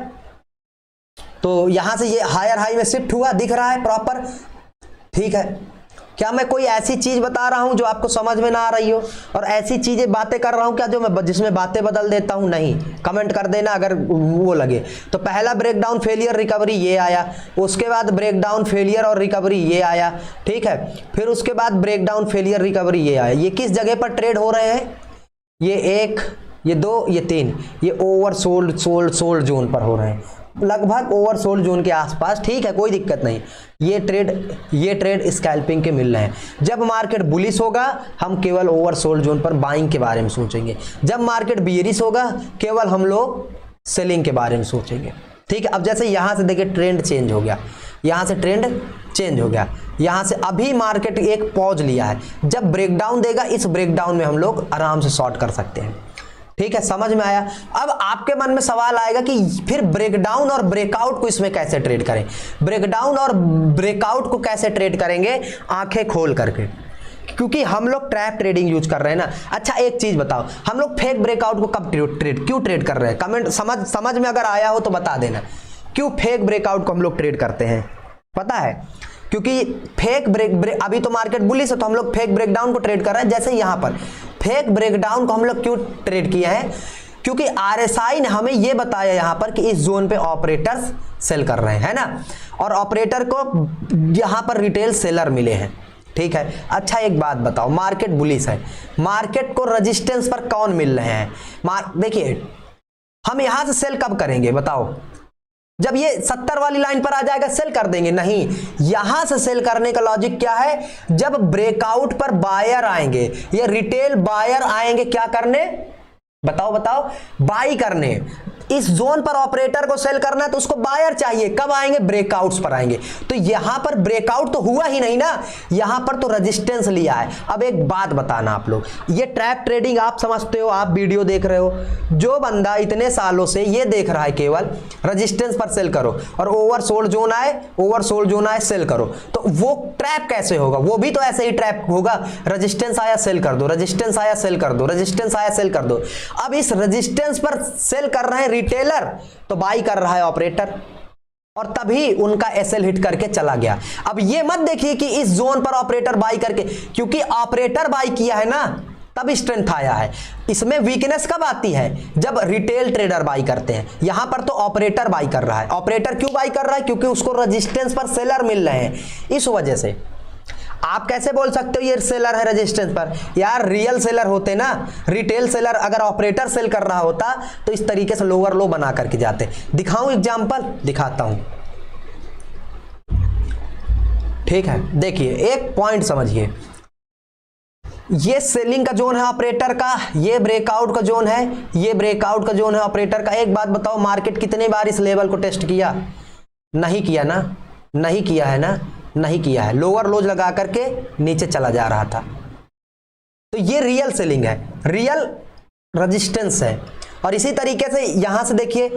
तो यहां से ये हायर हाई में शिफ्ट हुआ, दिख रहा है प्रॉपर। ठीक है, क्या मैं कोई ऐसी चीज बता रहा हूं जो आपको समझ में ना आ रही हो, और ऐसी चीजें बातें कर रहा हूं क्या जो मैं जिसमें बातें बदल देता हूं? नहीं। कमेंट कर देना अगर वो लगे। तो पहला ब्रेकडाउन फेलियर रिकवरी ये आया, उसके बाद ब्रेकडाउन फेलियर और रिकवरी ये आया, ठीक है, फिर उसके बाद ब्रेकडाउन फेलियर रिकवरी ये आया। ये किस जगह पर ट्रेड हो रहे हैं? ये 1, ये 2, ये 3, ये ओवर सोल्ड जोन पर हो रहे हैं, लगभग ओवर सोल्ड जोन के आसपास। ठीक है, कोई दिक्कत नहीं। ये ट्रेड स्कैल्पिंग के मिल रहे हैं। जब मार्केट बुलिश होगा हम केवल ओवर सोल्ड जोन पर बाइंग के बारे में सोचेंगे, जब मार्केट बियरिश होगा केवल हम लोग सेलिंग के बारे में सोचेंगे। ठीक है, अब जैसे यहां से देखिए ट्रेंड चेंज हो गया, यहां से ट्रेंड चेंज हो गया, यहां से अभी मार्केट एक पॉज लिया है। जब ब्रेकडाउन देगा, इस ब्रेकडाउन में हम लोग आराम से शॉर्ट कर सकते हैं। ठीक है, समझ में आया? अब आपके मन में सवाल आएगा कि फिर ब्रेकडाउन और ब्रेकआउट को इसमें कैसे ट्रेड करें? ब्रेकडाउन और ब्रेकआउट को कैसे ट्रेड करेंगे? आंखें खोल करके, क्योंकि हम लोग ट्रैप ट्रेडिंग यूज कर रहे हैं ना। अच्छा, एक चीज बताओ, हम लोग फेक ब्रेकआउट को कब क्यों ट्रेड कर रहे हैं? कमेंट समझ में अगर आया हो तो बता देना, क्यों फेक ब्रेकआउट को हम लोग ट्रेड करते हैं? पता है, क्योंकि फेक ब्रेक अभी तो मार्केट बुलिश है तो हम लोग फेक ब्रेकडाउन को ट्रेड कर रहे हैं। जैसे यहां पर फेक ब्रेकडाउन को हम लोग क्यों ट्रेड किया है? क्योंकि आरएसआई ने हमें यह बताया यहां पर कि इस जोन पे ऑपरेटर्स सेल कर रहे हैं, है ना, और ऑपरेटर को यहां पर रिटेल सेलर मिले हैं। ठीक है, अच्छा एक बात बताओ, मार्केट बुलिश है, मार्केट को रेजिस्टेंस पर कौन मिल रहे हैं? देखिए, हम यहां से सेल कब करेंगे बताओ? जब ये 70 वाली लाइन पर आ जाएगा सेल कर देंगे? नहीं, यहां से सेल करने का लॉजिक क्या है? जब ब्रेकआउट पर बायर आएंगे, ये रिटेल बायर आएंगे क्या करने? बताओ, बाई करने। इस जोन पर ऑपरेटर को सेल करना है तो उसको बायर चाहिए, कब आएंगे? ब्रेकआउट्स पर आएंगे। तो यहां पर ब्रेकआउट तो हुआ ही नहीं ना, यहां पर तो रेजिस्टेंस लिया है। अब एक बात बताना आप लोग, ये ट्रैप ट्रेडिंग आप समझते हो, आप वीडियो देख रहे हो, जो बंदा इतने सालों से ये देख रहा है केवल रेजिस्टेंस पर सेल करो और ओवर सोल्ड जोन आए सेल करो, तो वो ट्रैप कैसे होगा? वो भी तो ऐसे ही ट्रैप होगा, रेजिस्टेंस आया सेल कर दो, रेजिस्टेंस आया सेल कर दो, रेजिस्टेंस आया सेल कर दो। अब इस रेजिस्टेंस पर सेल कर रहे हैं रिटेलर, तो बाई कर रहा है ऑपरेटर, और तभी उनका एसएल हिट करके चला गया। अब ये मत देखिए कि इस जोन पर ऑपरेटर बाई करके, क्योंकि ऑपरेटर बाई किया है ना तब स्ट्रेंथ आया है। इसमें वीकनेस कब आती है? जब रिटेल ट्रेडर बाई करते हैं। यहां पर तो ऑपरेटर बाई कर रहा है। ऑपरेटर क्यों बाई कर रहा है? क्योंकि उसको रेजिस्टेंस पर सेलर मिल रहे हैं, इस वजह से। आप कैसे बोल सकते हो ये सेलर है रेजिस्टेंस पर? यार रियल सेलर होते ना, रिटेल सेलर अगर ऑपरेटर सेल कर रहा होता तो इस तरीके से लोअर लो बना करके जाते। दिखाऊं एग्जांपल? दिखाता हूं। ठीक है, देखिए एक पॉइंट समझिए, ये सेलिंग का जोन है ऑपरेटर का, ये ब्रेकआउट का जोन है, ये ब्रेकआउट का जोन है ऑपरेटर का। एक बात बताओ, मार्केट कितने बार इस लेवल को टेस्ट किया? नहीं किया ना, नहीं किया है ना, नहीं किया है। लोअर लोज लगा करके नीचे चला जा रहा था। तो ये रियल सेलिंग है, रियल रेजिस्टेंस है। और इसी तरीके से यहां से देखिए,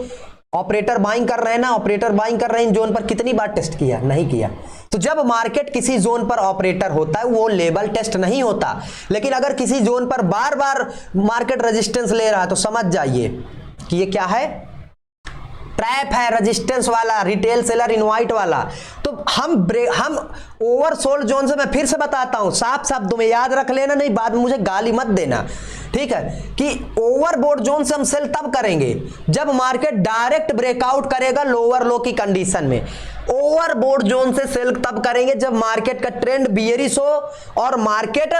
ऑपरेटर बाइंग कर रहे हैं ना, ऑपरेटर बाइंग कर रहे हैं इन जोन पर, कितनी बार टेस्ट किया? नहीं किया। तो जब मार्केट किसी जोन पर ऑपरेटर होता है वो लेवल टेस्ट नहीं होता, लेकिन अगर किसी जोन पर बार बार मार्केट रेजिस्टेंस ले रहा है तो समझ जाइए कि ये क्या है, ट्रैप है, रेजिस्टेंस वाला, रिटेल सेलर इनवाइट वाला। तो हम ओवरसोल्ड जोन से, मैं फिर से बताता हूं, साफ साफ तुम्हें याद रख लेना, नहीं बाद में मुझे गाली मत देना, ठीक है, कि ओवरबोट जोन से हम सेल तब करेंगे जब मार्केट डायरेक्ट ब्रेकआउट करेगा लोअर लो की कंडीशन में। ओवरबोट जोन से सेल तब करेंगे जब मार्केट का ट्रेंड बियरिश हो और मार्केट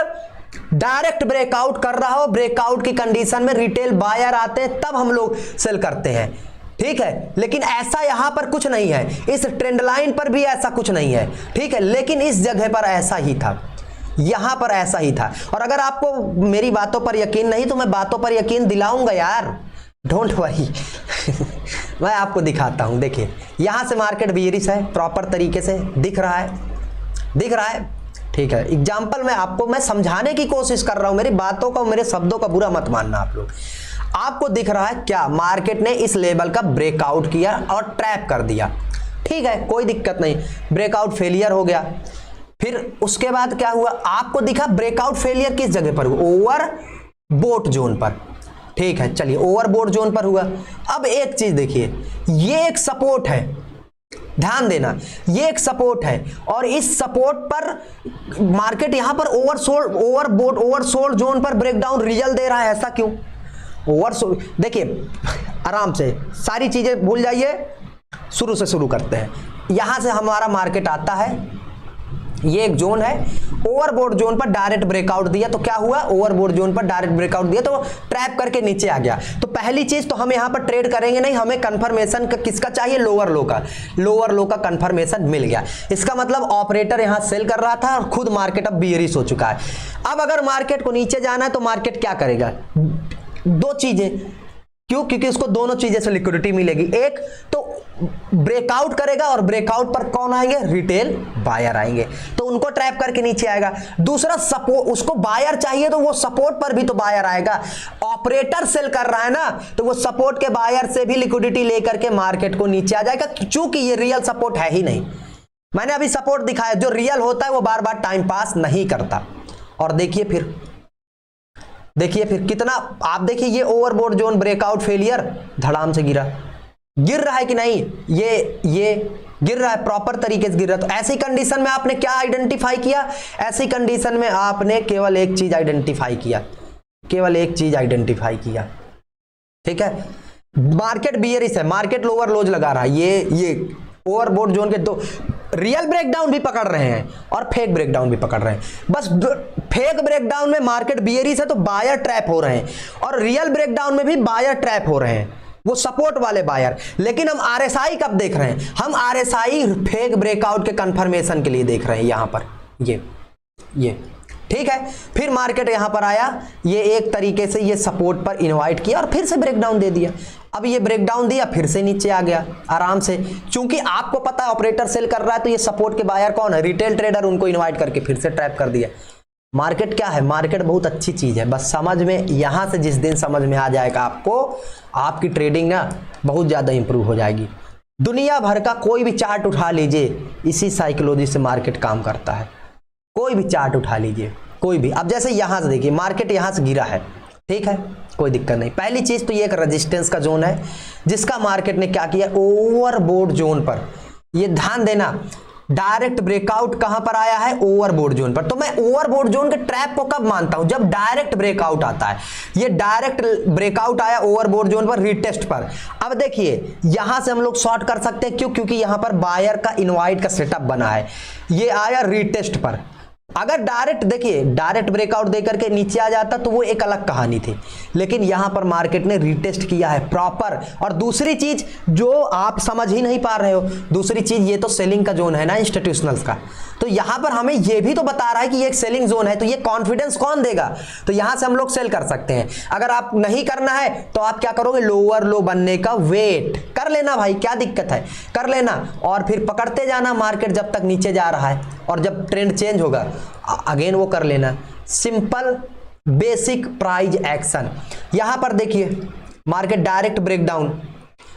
डायरेक्ट ब्रेकआउट कर रहा हो, ब्रेकआउट की कंडीशन में रिटेल बायर आते हैं तब हम लोग सेल करते हैं, ठीक है। लेकिन ऐसा यहां पर कुछ नहीं है, इस ट्रेंड लाइन पर भी ऐसा कुछ नहीं है, ठीक है, लेकिन इस जगह पर ऐसा ही था, यहां पर ऐसा ही था। और अगर आपको मेरी बातों पर यकीन नहीं तो मैं बातों पर यकीन दिलाऊंगा यार, डोंट वरी मैं आपको दिखाता हूं। देखिए यहां से मार्केट बियरिश है, प्रॉपर तरीके से दिख रहा है, दिख रहा है, ठीक है। एग्जाम्पल मैं समझाने की कोशिश कर रहा हूं, मेरी बातों का, मेरे शब्दों का बुरा मत मानना आप लोग। आपको दिख रहा है क्या, मार्केट ने इस लेवल का ब्रेकआउट किया और ट्रैप कर दिया, ठीक है, कोई दिक्कत नहीं, ब्रेकआउट फेलियर हो गया। फिर उसके बाद क्या हुआ, आपको दिखा ब्रेकआउट फेलियर किस जगह पर हुआ, ओवरबोट जोन पर, ठीक है, चलिए ओवरबोट जोन पर हुआ। अब एक चीज देखिए, ये एक सपोर्ट है, ध्यान देना, ये एक सपोर्ट है और इस सपोर्ट पर मार्केट यहां पर ओवरसोल्ड जोन पर ब्रेकडाउन रिजल्ट दे रहा है, ऐसा क्यों? ओवरसोल्ड, देखिए आराम से सारी चीजें भूल जाइए, शुरू से शुरू करते हैं। यहां से हमारा मार्केट आता है, ये एक जोन है, ओवरबोट जोन पर डायरेक्ट ब्रेकआउट दिया तो क्या हुआ, ओवरबोट जोन पर डायरेक्ट ब्रेकआउट दिया तो ट्रैप करके नीचे आ गया। तो पहली चीज तो हम यहां पर ट्रेड करेंगे नहीं, हमें कंफर्मेशन किसका चाहिए, लोअर लो का, लोअर लो का कंफर्मेशन मिल गया। इसका मतलब ऑपरेटर यहां सेल कर रहा था और खुद मार्केट अब बियरिश हो चुका है। अब अगर मार्केट को नीचे जाना है तो मार्केट क्या करेगा, दो चीजें, क्यों, क्योंकि उसको दोनों चीजें से लिक्विडिटी मिलेगी, एक तो ब्रेकआउट करेगा और ब्रेकआउट पर कौन आएंगे, रिटेल बायर आएंगे, तो उनको ट्रैप करके नीचे आएगा। दूसरा सपोर्ट, उसको बायर चाहिए तो वो सपोर्ट पर भी तो बायर आएगा, ऑपरेटर सेल कर रहा है ना, तो वो सपोर्ट के बायर से भी लिक्विडिटी लेकर के मार्केट को नीचे आ जाएगा, चूंकि ये रियल सपोर्ट है ही नहीं। मैंने अभी सपोर्ट दिखाया, जो रियल होता है वो बार बार टाइम पास नहीं करता। और देखिए फिर कितना, आप देखिए ये ओवरबोट जोन ब्रेकआउट फेलियर, धड़ाम से गिर रहा है कि नहीं, ये गिर रहा है, प्रॉपर तरीके से गिर रहा है। तो ऐसी कंडीशन में आपने क्या आइडेंटिफाई किया, ऐसी कंडीशन में आपने केवल एक चीज आइडेंटिफाई किया, ठीक है, मार्केट बियरिश है, मार्केट लोअर लोज लगा रहा है, ये ओवरबोट जोन के दो रियल ब्रेकडाउन भी पकड़ रहे हैं और फेक ब्रेकडाउन भी पकड़ रहे हैं। बस फेक ब्रेकडाउन में मार्केट बियरिश है तो बायर ट्रैप हो रहे हैं, और रियल ब्रेकडाउन में भी बायर ट्रैप हो रहे हैं, वो सपोर्ट वाले बायर। लेकिन हम आरएसआई कब देख रहे हैं, हम आरएसआई फेक ब्रेकआउट के कंफर्मेशन के लिए देख रहे हैं, यहां पर ये ठीक है। फिर मार्केट यहां पर आया, ये एक तरीके से ये सपोर्ट पर इनवाइट किया और फिर से ब्रेकडाउन दे दिया। अब ये ब्रेकडाउन दिया, फिर से नीचे आ गया आराम से, क्योंकि आपको पता है ऑपरेटर सेल कर रहा है, तो ये सपोर्ट के बायर कौन है, रिटेल ट्रेडर, उनको इनवाइट करके फिर से ट्रैप कर दिया। मार्केट क्या है, मार्केट बहुत अच्छी चीज है, बस समझ में, यहां से जिस दिन समझ में आ जाएगा आपको, आपकी ट्रेडिंग ना बहुत ज्यादा इंप्रूव हो जाएगी। दुनिया भर का कोई भी चार्ट उठा लीजिए, इसी साइकोलॉजी से मार्केट काम करता है, कोई भी चार्ट उठा लीजिए, कोई भी। अब जैसे यहां से देखिए, मार्केट यहां से गिरा है, ठीक है, कोई दिक्कत नहीं। पहली चीज तो ये एक रेजिस्टेंस का जोन है, जिसका मार्केट ने क्या किया, ओवरबोट जोन पर, ये ध्यान देना, डायरेक्ट ब्रेकआउट कहां पर आया है, ओवरबोट जोन पर। तो मैं ओवरबोट जोन के ट्रैप को कब मानता हूं, जब डायरेक्ट ब्रेकआउट आता है। ये डायरेक्ट ब्रेकआउट आया ओवरबोट जोन पर, रिटेस्ट पर। अब देखिए यहां से हम लोग शॉर्ट कर सकते हैं, क्यों, क्योंकि यहां पर बायर का इनवाइट का सेटअप बना है, ये आया रिटेस्ट पर। अगर डायरेक्ट देखिए, डायरेक्ट ब्रेकआउट देकर के नीचे आ जाता तो वो एक अलग कहानी थी, लेकिन यहां पर मार्केट ने रिटेस्ट किया है प्रॉपर। और दूसरी चीज जो आप समझ ही नहीं पा रहे हो, दूसरी चीज, ये तो सेलिंग का जोन है ना इंस्टीट्यूशनल्स का, तो यहां पर हमें ये भी तो बता रहा है कि ये एक सेलिंग जोन है, तो ये कॉन्फिडेंस कौन देगा, तो यहां से हम लोग सेल कर सकते हैं। अगर आप नहीं करना है तो आप क्या करोगे, लोअर लो बनने का वेट कर लेना भाई, क्या दिक्कत है, कर लेना, और फिर पकड़ते जाना मार्केट जब तक नीचे जा रहा है, और जब ट्रेंड चेंज होगा अगेन वो कर लेना। Simple basic price action. यहां पर देखिए मार्केट डायरेक्ट ब्रेकडाउन,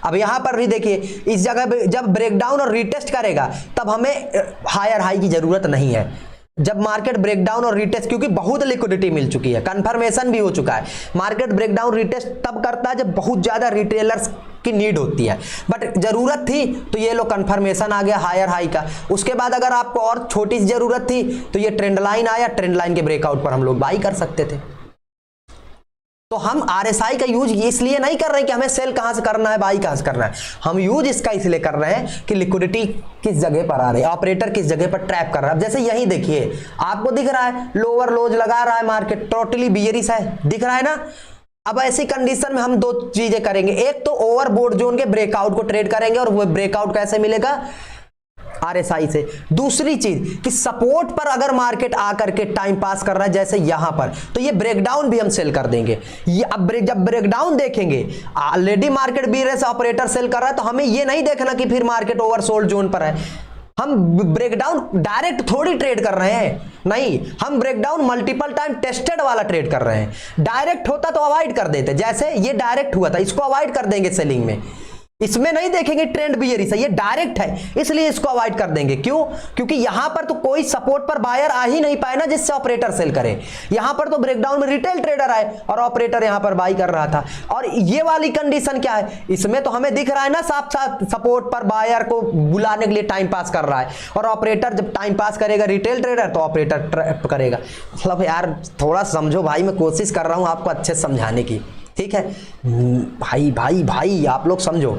अब यहां पर भी देखिए, इस जगह पे जब ब्रेकडाउन और रीटेस्ट करेगा तब हमें हायर हाई की जरूरत नहीं है। जब मार्केट ब्रेकडाउन और रीटेस्ट, क्योंकि बहुत लिक्विडिटी मिल चुकी है, कंफर्मेशन भी हो चुका है, मार्केट ब्रेकडाउन रीटेस्ट तब करता है जब बहुत ज्यादा रिटेलर्स की नीड होती है, बट जरूरत थी तो ये लो कंफर्मेशन आ गया हायर हाई का। उसके बाद अगर आपको और छोटी सी जरूरत थी तो ये ट्रेंड लाइन आया, ट्रेंड लाइन के ब्रेकआउट पर हम लोग बाई कर सकते थे। तो हम आरएसआई का यूज इसलिए नहीं कर रहे हैं कि हमें सेल कहां से करना है, बाई कहां से करना है, हम यूज इसका इसलिए कर रहे हैं कि लिक्विडिटी किस जगह पर आ रही है, ऑपरेटर किस जगह पर ट्रैप कर रहा है। अब जैसे यही देखिए, आपको दिख रहा है लोअर लोज लगा रहा है, मार्केट टोटली बियरिश है, दिख रहा है ना। अब ऐसी कंडीशन में हम दो चीजें करेंगे, एक तो ओवरबोट जोन के ब्रेकआउट को ट्रेड करेंगे, और वो ब्रेकआउट कैसे मिलेगा, आरएसआई से। दूसरी चीज कि सपोर्ट पर अगर मार्केट आकर के टाइम पास कर रहा है जैसे यहां पर, तो ये ब्रेकडाउन भी हम सेल कर देंगे। ये अब जब ब्रेकडाउन देखेंगे, already market bearish operator cell कर रहा है, तो हमें ये नहीं देखना कि फिर मार्केट ओवरसोल्ड जोन पर है। हम ब्रेकडाउन डायरेक्ट थोड़ी ट्रेड कर रहे हैं, नहीं, हम ब्रेकडाउन मल्टीपल टाइम टेस्टेड वाला ट्रेड कर रहे हैं। डायरेक्ट होता तो अवॉइड कर देते, जैसे ये डायरेक्ट हुआ था, इसको अवॉइड कर देंगे सेलिंग में, इसमें नहीं देखेंगे ट्रेंड बियरिश है, ये डायरेक्ट है, इसलिए इसको अवॉइड कर देंगे। क्यों? क्योंकि यहां पर तो कोई सपोर्ट पर बायर आ ही नहीं पाए ना जिससे ऑपरेटर सेल करे। यहां पर तो ब्रेकडाउन में रिटेल ट्रेडर आए और ऑपरेटर यहां पर बाई कर रहा था। और ये वाली कंडीशन क्या है, इसमें तो हमें दिख रहा है ना साफ साफ सपोर्ट पर बायर को बुलाने के लिए टाइम पास कर रहा है, और ऑपरेटर जब टाइम पास करेगा रिटेल ट्रेडर तो ऑपरेटर ट्रैप करेगा। मतलब यार थोड़ा समझो भाई, मैं कोशिश कर रहा हूं आपको अच्छे से समझाने की, ठीक है भाई भाई भाई, आप लोग समझो,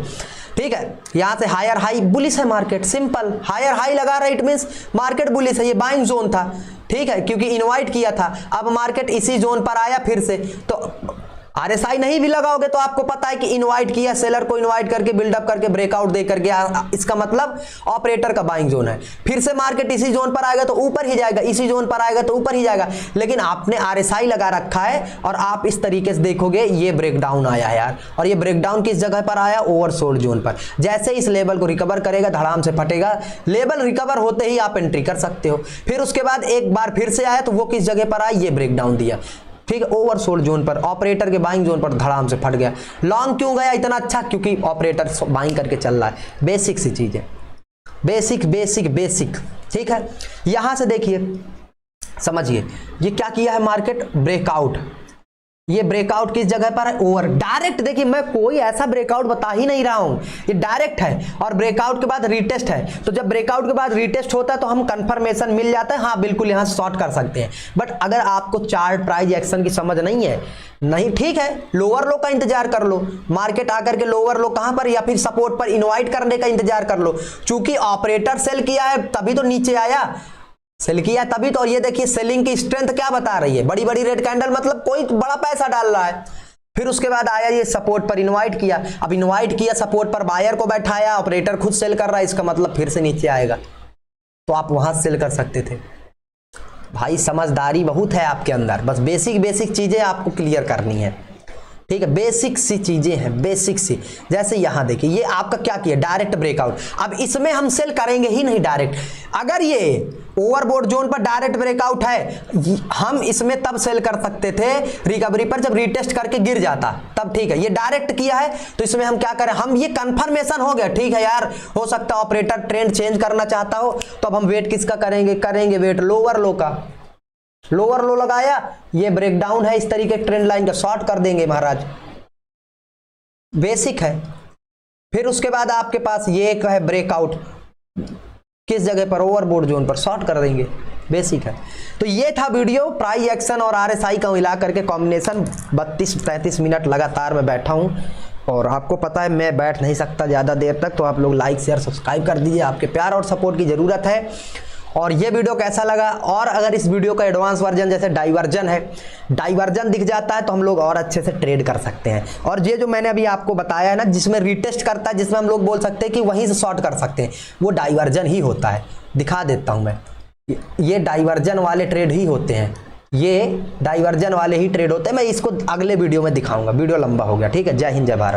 ठीक है। यहां से हायर हाई बुलिश है मार्केट, सिंपल, हायर हाई लगा रहा है, इट मींस मार्केट बुलिश है, ये बाइंग जोन था, ठीक है, क्योंकि इनवाइट किया था। अब मार्केट इसी जोन पर आया फिर से, तो आरएसआई नहीं भी लगाओगे तो आपको पता है कि इनवाइट किया, सेलर को इनवाइट करके बिल्डअप करके ब्रेकआउट दे करके, इसका मतलब ऑपरेटर का बाइंग जोन है। फिर से मार्केट इसी जोन पर आएगा तो ऊपर ही जाएगा, इसी जोन पर आएगा तो ऊपर ही जाएगा। लेकिन आपने आरएसआई लगा रखा है और आप इस तरीके से देखोगे ये ब्रेकडाउन आया है यार, और ये ब्रेकडाउन किस जगह पर आया, ओवरसोल्ड जोन पर। जैसे इस लेवल को रिकवर करेगा धड़ाम से फटेगा, लेवल रिकवर होते ही आप एंट्री कर सकते हो। फिर उसके बाद एक बार फिर से आया तो वो किस जगह पर आया, ये ब्रेकडाउन दिया, ठीक है, ओवरसोल्ड जोन पर, ऑपरेटर के बाइंग जोन पर धड़ाम से फट गया। लॉन्ग क्यों गया इतना अच्छा, क्योंकि ऑपरेटर बाइंग करके चल रहा है। बेसिक सी चीज है, बेसिक बेसिक बेसिक, ठीक है। यहां से देखिए, समझिए ये क्या किया है मार्केट, ब्रेकआउट। ये ब्रेकआउट किस जगह पर है, ओवर, डायरेक्ट। देखिए मैं कोई ऐसा ब्रेकआउट बता ही नहीं रहा हूं, ये डायरेक्ट है, और ब्रेकआउट के बाद रीटेस्ट है। तो जब ब्रेकआउट के बाद रीटेस्ट होता है तो हम कंफर्मेशन मिल जाता है, हाँ बिल्कुल यहां से शॉर्ट कर सकते हैं। बट अगर आपको चार्ट प्राइस एक्शन की समझ नहीं है, नहीं, ठीक है, लोअर लो का इंतजार कर लो, मार्केट आकर के लोअर लो कहां पर, या फिर सपोर्ट पर इनवाइट करने का इंतजार कर लो। चूंकि ऑपरेटर सेल किया है तभी तो नीचे आया, सेल किया तभी तो। ये देखिए सेलिंग की स्ट्रेंथ क्या बता रही है, बड़ी बड़ी रेड कैंडल, मतलब कोई बड़ा पैसा डाल रहा है। फिर उसके बाद आया ये सपोर्ट पर इनवाइट किया, अब इनवाइट किया सपोर्ट पर, बायर को बैठाया, ऑपरेटर खुद सेल कर रहा है, इसका मतलब फिर से नीचे आएगा तो आप वहां सेल कर सकते थे। भाई समझदारी बहुत है आपके अंदर, बस बेसिक बेसिक चीजें आपको क्लियर करनी है, ठीक है, बेसिक सी चीजें हैं, बेसिक सी। जैसे यहां देखिए ये आपका क्या किया, डायरेक्ट ब्रेकआउट। अब इसमें हम सेल करेंगे ही नहीं डायरेक्ट, अगर ये ओवरबोट जोन पर डायरेक्ट ब्रेकआउट है हम इसमें तब सेल कर सकते थे रिकवरी पर, जब रीटेस्ट करके गिर जाता तब, ठीक है। ये डायरेक्ट किया है तो इसमें हम क्या करें, हम ये कंफर्मेशन हो गया, ठीक है यार, हो सकता है ऑपरेटर ट्रेंड चेंज करना चाहता हो, तो अब हम वेट किसका करेंगे, करेंगे वेट लोअर लो का। लोअर लो लगाया, ये ब्रेकडाउन है, इस तरीके ट्रेंड लाइन का शॉर्ट कर देंगे महाराज, बेसिक है। फिर उसके बाद आपके पास ये एक है ब्रेकआउट, किस जगह पर, ओवरबोट जोन पर, शॉर्ट कर देंगे, बेसिक है। तो ये था वीडियो, प्राइस एक्शन और आरएसआई का मिला करके कॉम्बिनेशन। 32-33 मिनट लगातार मैं बैठा हूं, और आपको पता है मैं बैठ नहीं सकता ज़्यादा देर तक, तो आप लोग लाइक शेयर सब्सक्राइब कर दीजिए, आपके प्यार और सपोर्ट की ज़रूरत है। और ये वीडियो कैसा लगा, और अगर इस वीडियो का एडवांस वर्जन जैसे डाइवर्जन है, डाइवर्जन दिख जाता है तो हम लोग और अच्छे से ट्रेड कर सकते हैं। और ये जो मैंने अभी आपको बताया है ना, जिसमें रीटेस्ट करता है, जिसमें हम लोग बोल सकते हैं कि वहीं से शॉर्ट कर सकते हैं, वो डाइवर्जन ही होता है। दिखा देता हूं मैं, ये डाइवर्जन वाले ट्रेड ही होते हैं, ये डाइवर्जन वाले ही ट्रेड होते हैं। मैं इसको अगले वीडियो में दिखाऊंगा, वीडियो लंबा हो गया, ठीक है। जय हिंद जय भारत।